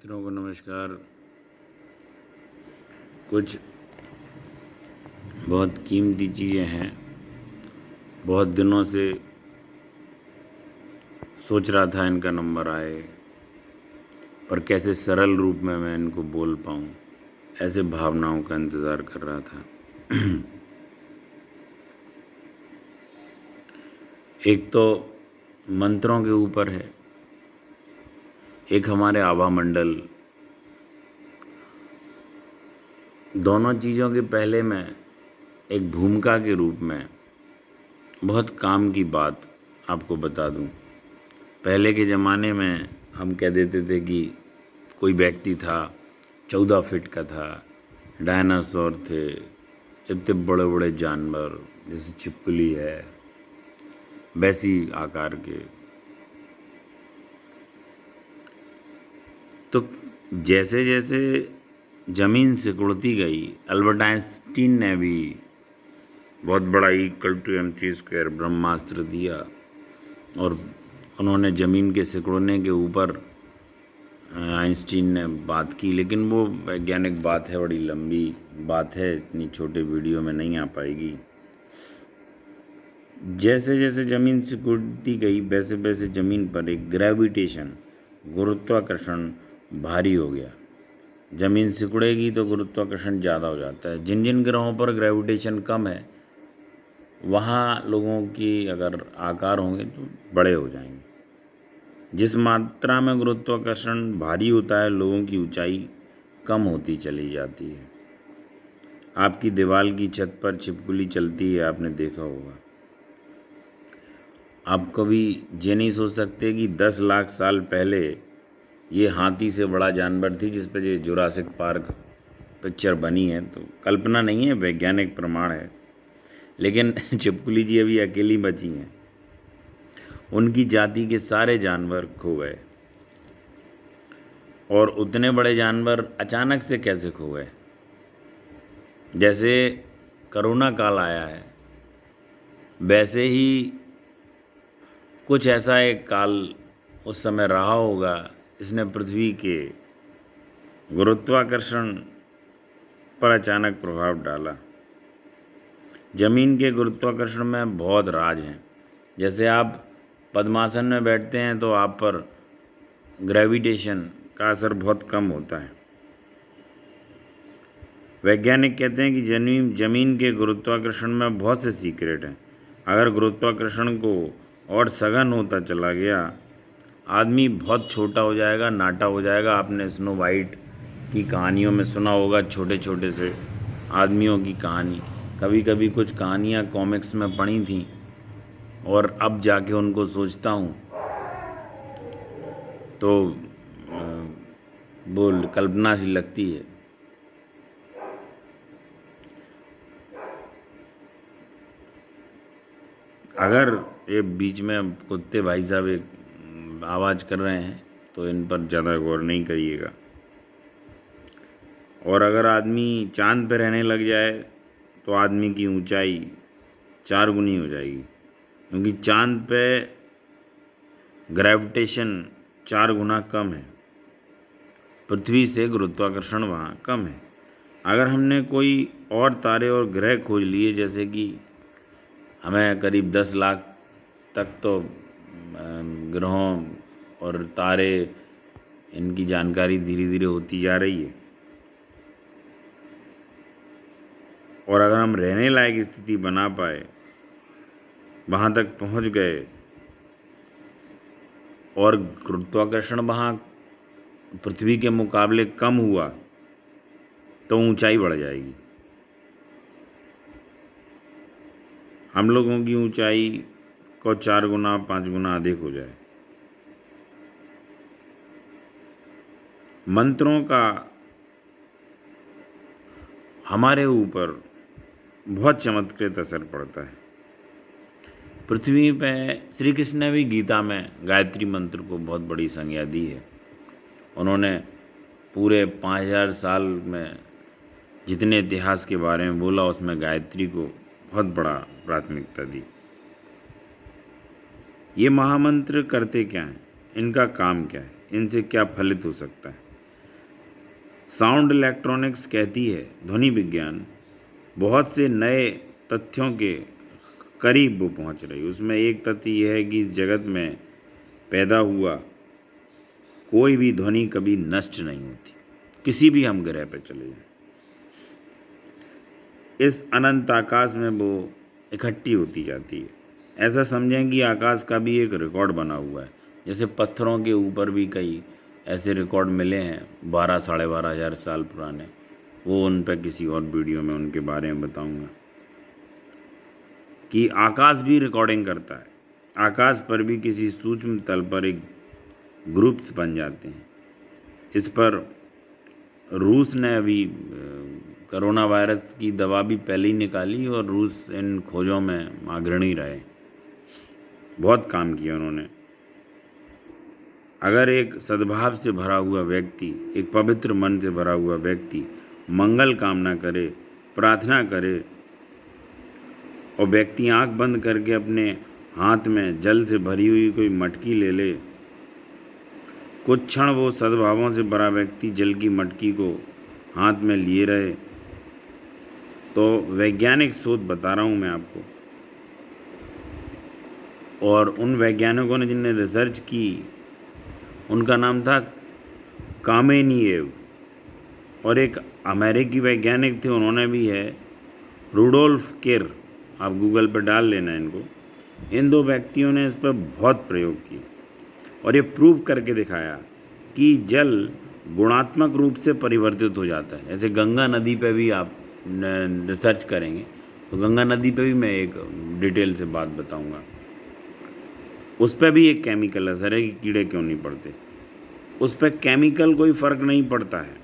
मित्रों को नमस्कार। कुछ बहुत कीमती चीज़ें हैं, बहुत दिनों से सोच रहा था इनका नंबर आए, पर कैसे सरल रूप में मैं इनको बोल पाऊँ, ऐसे भावनाओं का इंतज़ार कर रहा था। एक तो मंत्रों के ऊपर है, एक हमारे आभा मंडल। दोनों चीज़ों के पहले मैं एक भूमिका के रूप में बहुत काम की बात आपको बता दूं। पहले के ज़माने में हम कह देते थे कि कोई व्यक्ति था, 14 फीट का था, डायनासोर थे, इतने बड़े बड़े जानवर जैसे छिपकली है वैसी आकार के। तो जैसे जैसे ज़मीन सिकुड़ती गई, अल्बर्ट आइंस्टीन ने भी बहुत बड़ा E=mc² ब्रह्मास्त्र दिया और उन्होंने ज़मीन के सिकुड़ने के ऊपर आइंस्टीन ने बात की, लेकिन वो वैज्ञानिक बात है, बड़ी लंबी बात है, इतनी छोटे वीडियो में नहीं आ पाएगी। जैसे जैसे ज़मीन सिकुड़ती गई वैसे वैसे ज़मीन पर एक ग्रेविटेशन, गुरुत्वाकर्षण भारी हो गया। ज़मीन सिकुड़ेगी तो गुरुत्वाकर्षण ज़्यादा हो जाता है। जिन जिन ग्रहों पर ग्रेविटेशन कम है वहाँ लोगों की अगर आकार होंगे तो बड़े हो जाएंगे। जिस मात्रा में गुरुत्वाकर्षण भारी होता है, लोगों की ऊंचाई कम होती चली जाती है। आपकी दीवार की छत पर छिपकली चलती है, आपने देखा होगा। आप कभी ये नहीं सोच सकते कि 10 लाख साल पहले ये हाथी से बड़ा जानवर थी जिस पर ये जुरासिक पार्क पिक्चर बनी है। तो कल्पना नहीं है, वैज्ञानिक प्रमाण है। लेकिन छिपकली जी अभी अकेली बची हैं, उनकी जाति के सारे जानवर खो गए। और उतने बड़े जानवर अचानक से कैसे खो गए? जैसे कोरोना काल आया है, वैसे ही कुछ ऐसा एक काल उस समय रहा होगा, इसने पृथ्वी के गुरुत्वाकर्षण पर अचानक प्रभाव डाला। जमीन के गुरुत्वाकर्षण में बहुत राज हैं। जैसे आप पद्मासन में बैठते हैं तो आप पर ग्रेविटेशन का असर बहुत कम होता है। वैज्ञानिक कहते हैं कि जमीन के गुरुत्वाकर्षण में बहुत से सीक्रेट हैं। अगर गुरुत्वाकर्षण को और सघन होता चला गया, आदमी बहुत छोटा हो जाएगा, नाटा हो जाएगा। आपने स्नो वाइट की कहानियों में सुना होगा, छोटे छोटे से आदमियों की कहानी। कभी कभी कुछ कहानियाँ कॉमिक्स में पढ़ी थी और अब जाके उनको सोचता हूँ तो वो कल्पना सी लगती है। अगर ये बीच में कुत्ते भाई साहब एक आवाज़ कर रहे हैं तो इन पर ज़्यादा गौर नहीं करिएगा। और अगर आदमी चांद पे रहने लग जाए तो आदमी की ऊंचाई 4 गुनी हो जाएगी, क्योंकि चांद पे ग्रेविटेशन 4 गुना कम है। पृथ्वी से गुरुत्वाकर्षण वहाँ कम है। अगर हमने कोई और तारे और ग्रह खोज लिए, जैसे कि हमें करीब 10 लाख तक तो ग्रहों और तारे, इनकी जानकारी धीरे धीरे होती जा रही है, और अगर हम रहने लायक स्थिति बना पाए, वहाँ तक पहुँच गए और गुरुत्वाकर्षण वहाँ पृथ्वी के मुकाबले कम हुआ तो ऊंचाई बढ़ जाएगी। हम लोगों की ऊंचाई को 4 गुना 5 गुना अधिक हो जाए। मंत्रों का हमारे ऊपर बहुत चमत्कृत असर पड़ता है। पृथ्वी पे श्री कृष्ण ने भी गीता में गायत्री मंत्र को बहुत बड़ी संज्ञा दी है। उन्होंने पूरे 5000 साल में जितने इतिहास के बारे में बोला, उसमें गायत्री को बहुत बड़ा प्राथमिकता दी। ये महामंत्र करते क्या हैं? इनका काम क्या है? इनसे क्या फलित हो सकता है? साउंड इलेक्ट्रॉनिक्स कहती है ध्वनि विज्ञान बहुत से नए तथ्यों के करीब वो पहुंच रही। उसमें एक तथ्य यह है कि इस जगत में पैदा हुआ कोई भी ध्वनि कभी नष्ट नहीं होती, किसी भी हम ग्रह पर चले जाएं, इस अनंत आकाश में वो इकट्ठी होती जाती है। ऐसा समझें कि आकाश का भी एक रिकॉर्ड बना हुआ है। जैसे पत्थरों के ऊपर भी कई ऐसे रिकॉर्ड मिले हैं 12-12,500 साल पुराने, वो उन पर किसी और वीडियो में उनके बारे में बताऊंगा। कि आकाश भी रिकॉर्डिंग करता है। आकाश पर भी किसी सूक्ष्म तल पर एक ग्रुप्स बन जाते हैं। इस पर रूस ने अभी कोरोना वायरस की दवा भी पहले ही निकाली और रूस इन खोजों में अग्रणी रहे, बहुत काम किया उन्होंने। अगर एक सद्भाव से भरा हुआ व्यक्ति, एक पवित्र मन से भरा हुआ व्यक्ति मंगल कामना करे, प्रार्थना करे और व्यक्ति आंख बंद करके अपने हाथ में जल से भरी हुई कोई मटकी ले ले, कुछ क्षण वो सद्भावों से भरा व्यक्ति जल की मटकी को हाथ में लिए रहे, तो वैज्ञानिक शोध बता रहा हूँ मैं आपको, और उन वैज्ञानिकों ने जिनने रिसर्च की उनका नाम था कामेनिएव, और एक अमेरिकी वैज्ञानिक थे, उन्होंने भी है रुडोल्फ केर, आप गूगल पर डाल लेना इनको। इन दो व्यक्तियों ने इस पर बहुत प्रयोग किए और ये प्रूव करके दिखाया कि जल गुणात्मक रूप से परिवर्तित हो जाता है। जैसे गंगा नदी पे भी आप रिसर्च करेंगे तो गंगा नदी पे भी मैं एक डिटेल से बात बताऊंगा। उस पर भी एक केमिकल असर है कि कीड़े क्यों नहीं पड़ते, उस पर केमिकल कोई फ़र्क नहीं पड़ता है।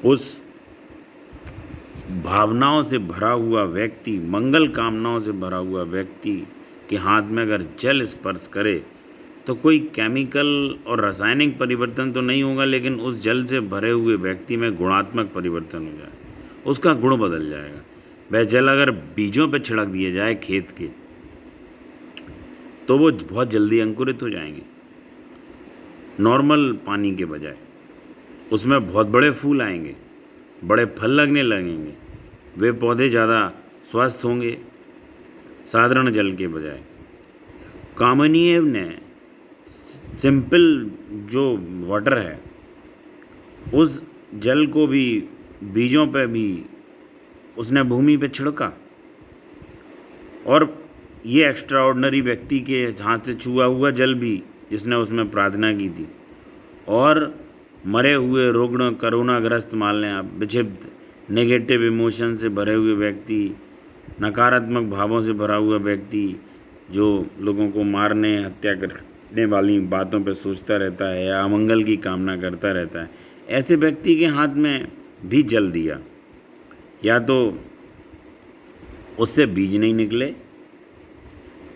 उस भावनाओं से भरा हुआ व्यक्ति, मंगल कामनाओं से भरा हुआ व्यक्ति के हाथ में अगर जल स्पर्श करे तो कोई केमिकल और रासायनिक परिवर्तन तो नहीं होगा, लेकिन उस जल से भरे हुए व्यक्ति में गुणात्मक परिवर्तन हो जाए, उसका गुण बदल जाएगा। वह जल अगर बीजों पर छिड़क दिया जाए खेत के तो वो बहुत जल्दी अंकुरित हो जाएंगे नॉर्मल पानी के बजाय। उसमें बहुत बड़े फूल आएंगे, बड़े फल लगने लगेंगे, वे पौधे ज़्यादा स्वस्थ होंगे साधारण जल के बजाय। कामनीएव ने सिंपल जो वाटर है उस जल को भी बीजों पे भी उसने भूमि पे छिड़का, और ये एक्स्ट्रा ऑर्डिनरी व्यक्ति के हाथ से छुआ हुआ जल भी जिसने उसमें प्रार्थना की थी, और मरे हुए रुग्ण करोनाग्रस्त मान लें आप, विक्षिप्त नेगेटिव इमोशन से भरे हुए व्यक्ति, नकारात्मक भावों से भरा हुआ व्यक्ति जो लोगों को मारने हत्या करने वाली बातों पर सोचता रहता है या अमंगल की कामना करता रहता है, ऐसे व्यक्ति के हाथ में भी जल दिया, या तो उससे बीज नहीं निकले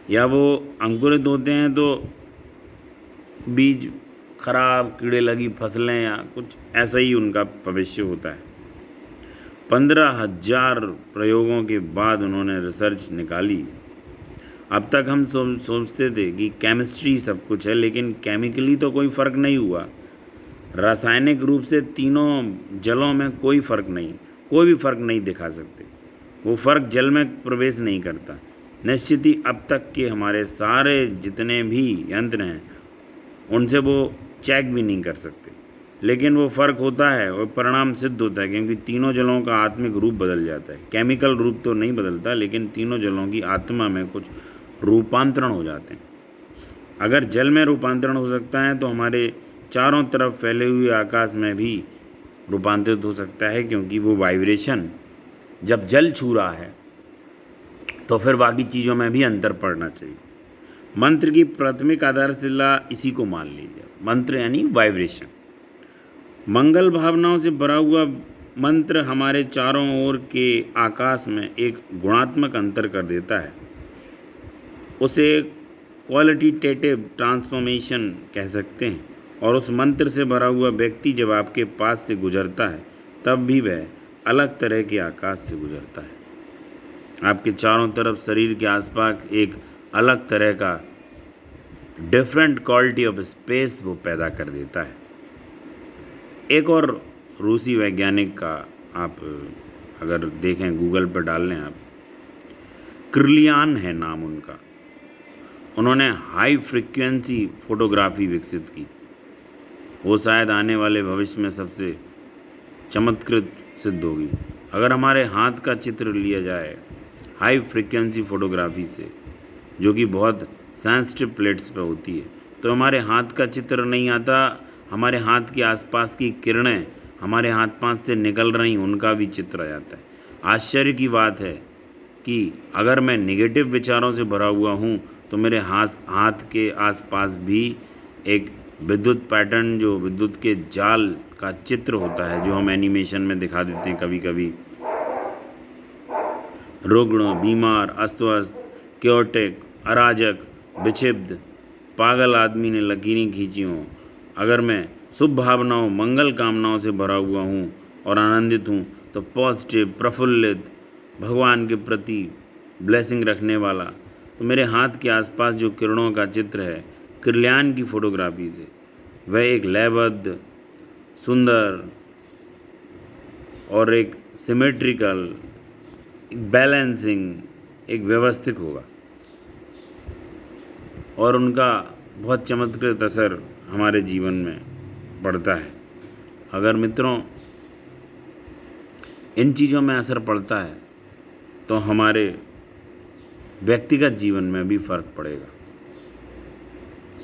या वो अंकुरित होते हैं तो बीज खराब, कीड़े लगी फसलें या कुछ ऐसा ही उनका भविष्य होता है। 15,000 प्रयोगों के बाद उन्होंने रिसर्च निकाली। अब तक हम सोचते थे कि केमिस्ट्री सब कुछ है, लेकिन केमिकली तो कोई फ़र्क नहीं हुआ। रासायनिक रूप से तीनों जलों में कोई फ़र्क नहीं, कोई भी फ़र्क नहीं दिखा सकते, वो फ़र्क जल में प्रवेश नहीं करता। निश्चित ही अब तक के हमारे सारे जितने भी यंत्र हैं उनसे वो चेक भी नहीं कर सकते, लेकिन वो फ़र्क होता है और परिणाम सिद्ध होता है, क्योंकि तीनों जलों का आत्मिक रूप बदल जाता है। केमिकल रूप तो नहीं बदलता, लेकिन तीनों जलों की आत्मा में कुछ रूपांतरण हो जाते हैं। अगर जल में रूपांतरण हो सकता है तो हमारे चारों तरफ फैले हुए आकाश में भी रूपांतरित हो सकता है, क्योंकि वो वाइब्रेशन जब जल छू रहा है तो फिर बाकी चीज़ों में भी अंतर पड़ना चाहिए। मंत्र की प्राथमिक आधारशिला इसी को मान लीजिए, मंत्र यानी वाइब्रेशन। मंगल भावनाओं से भरा हुआ मंत्र हमारे चारों ओर के आकाश में एक गुणात्मक अंतर कर देता है। उसे क्वालिटेटिव ट्रांसफॉर्मेशन कह सकते हैं, और उस मंत्र से भरा हुआ व्यक्ति जब आपके पास से गुजरता है तब भी वह अलग तरह के आकाश से गुजरता है। आपके चारों तरफ शरीर के आसपास एक अलग तरह का डिफरेंट क्वालिटी ऑफ स्पेस वो पैदा कर देता है। एक और रूसी वैज्ञानिक का आप अगर देखें, गूगल पर डाल लें आप, किर्लियान है नाम उनका। उन्होंने हाई फ्रिक्वेंसी फोटोग्राफी विकसित की। वो शायद आने वाले भविष्य में सबसे चमत्कृत सिद्ध होगी। अगर हमारे हाथ का चित्र लिया जाए हाई फ्रिक्वेंसी फोटोग्राफी से, जो कि बहुत सेंसिटिव प्लेट्स पे होती है, तो हमारे हाथ का चित्र नहीं आता, हमारे हाथ के आसपास की किरणें हमारे हाथ पांव से निकल रही उनका भी चित्र आ जाता है। आश्चर्य की बात है कि अगर मैं नेगेटिव विचारों से भरा हुआ हूँ तो मेरे हाथ के आसपास भी एक विद्युत पैटर्न, जो विद्युत के जाल का चित्र होता है, जो हम एनिमेशन में दिखा देते हैं कभी कभी, रुग्ण, बीमार, अस्वस्थ, क्योटिक, अराजक, विक्षिप्त, पागल आदमी ने लकीरें खींची हों, अगर मैं शुभ भावनाओं, मंगल कामनाओं से भरा हुआ हूँ और आनंदित हूँ, तो पॉजिटिव, प्रफुल्लित, भगवान के प्रति ब्लेसिंग रखने वाला, तो मेरे हाथ के आसपास जो किरणों का चित्र है किर्लियान की फोटोग्राफी से, वह एक लयबद्ध, सुंदर और एक सिमेट्रिकल, एक बैलेंसिंग, एक व्यवस्थित होगा और उनका बहुत चमत्कृत असर हमारे जीवन में पड़ता है। अगर मित्रों इन चीज़ों में असर पड़ता है तो हमारे व्यक्तिगत जीवन में भी फर्क पड़ेगा।